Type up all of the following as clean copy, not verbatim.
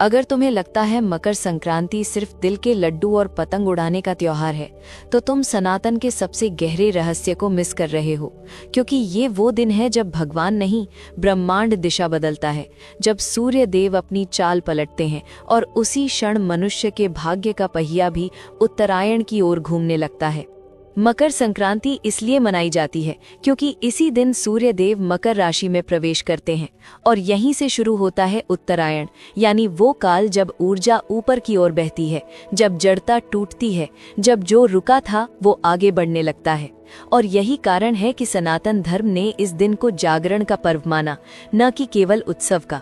अगर तुम्हें लगता है मकर संक्रांति सिर्फ दिल के लड्डू और पतंग उड़ाने का त्योहार है, तो तुम सनातन के सबसे गहरे रहस्य को मिस कर रहे हो। क्योंकि ये वो दिन है जब भगवान नहीं, ब्रह्मांड दिशा बदलता है, जब सूर्य देव अपनी चाल पलटते हैं और उसी क्षण मनुष्य के भाग्य का पहिया भी उत्तरायण की ओर घूमने लगता है। मकर संक्रांति इसलिए मनाई जाती है क्योंकि इसी दिन सूर्य देव मकर राशि में प्रवेश करते हैं और यहीं से शुरू होता है उत्तरायण, यानी वो काल जब ऊर्जा ऊपर की ओर बहती है, जब जड़ता टूटती है, जब जो रुका था वो आगे बढ़ने लगता है। और यही कारण है कि सनातन धर्म ने इस दिन को जागरण का पर्व माना, न कि केवल उत्सव का।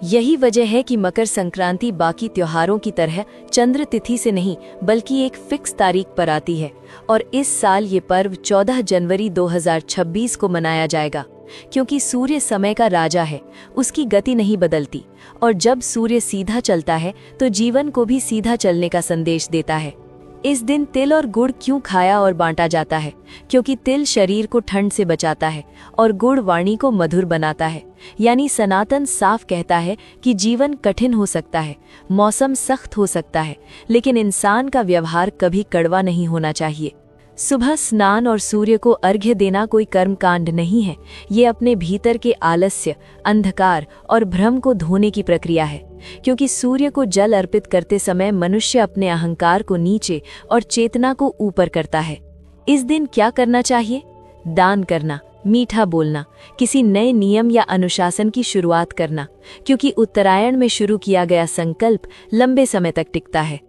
यही वजह है कि मकर संक्रांति बाकी त्योहारों की तरह चंद्र तिथि से नहीं बल्कि एक फिक्स तारीख पर आती है। और इस साल ये पर्व 14 जनवरी 2026 को मनाया जाएगा, क्योंकि सूर्य समय का राजा है, उसकी गति नहीं बदलती, और जब सूर्य सीधा चलता है तो जीवन को भी सीधा चलने का संदेश देता है। इस दिन तिल और गुड़ क्यों खाया और बांटा जाता है? क्योंकि तिल शरीर को ठंड से बचाता है और गुड़ वाणी को मधुर बनाता है। यानी सनातन साफ कहता है कि जीवन कठिन हो सकता है, मौसम सख्त हो सकता है, लेकिन इंसान का व्यवहार कभी कड़वा नहीं होना चाहिए। सुबह स्नान और सूर्य को अर्घ्य देना कोई कर्मकांड नहीं है, ये अपने भीतर के आलस्य, अंधकार और भ्रम को धोने की प्रक्रिया है। क्योंकि सूर्य को जल अर्पित करते समय मनुष्य अपने अहंकार को नीचे और चेतना को ऊपर करता है। इस दिन क्या करना चाहिए? दान करना, मीठा बोलना, किसी नए नियम या अनुशासन की शुरुआत करना, क्योंकि उत्तरायण में शुरू किया गया संकल्प लंबे समय तक टिकता है।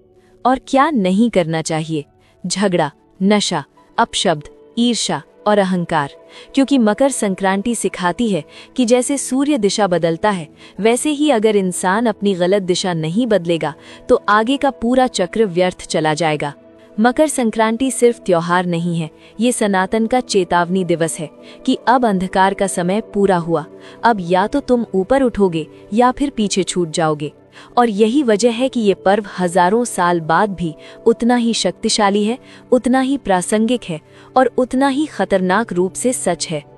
और क्या नहीं करना चाहिए? झगड़ा, नशा, अपशब्द, ईर्ष्या और अहंकार, क्योंकि मकर संक्रांति सिखाती है कि जैसे सूर्य दिशा बदलता है, वैसे ही अगर इंसान अपनी गलत दिशा नहीं बदलेगा तो आगे का पूरा चक्र व्यर्थ चला जाएगा। मकर संक्रांति सिर्फ त्योहार नहीं है, ये सनातन का चेतावनी दिवस है कि अब अंधकार का समय पूरा हुआ। अब या तो तुम ऊपर उठोगे या फिर पीछे छूट जाओगे। और यही वजह है कि ये पर्व हजारों साल बाद भी उतना ही शक्तिशाली है, उतना ही प्रासंगिक है और उतना ही खतरनाक रूप से सच है।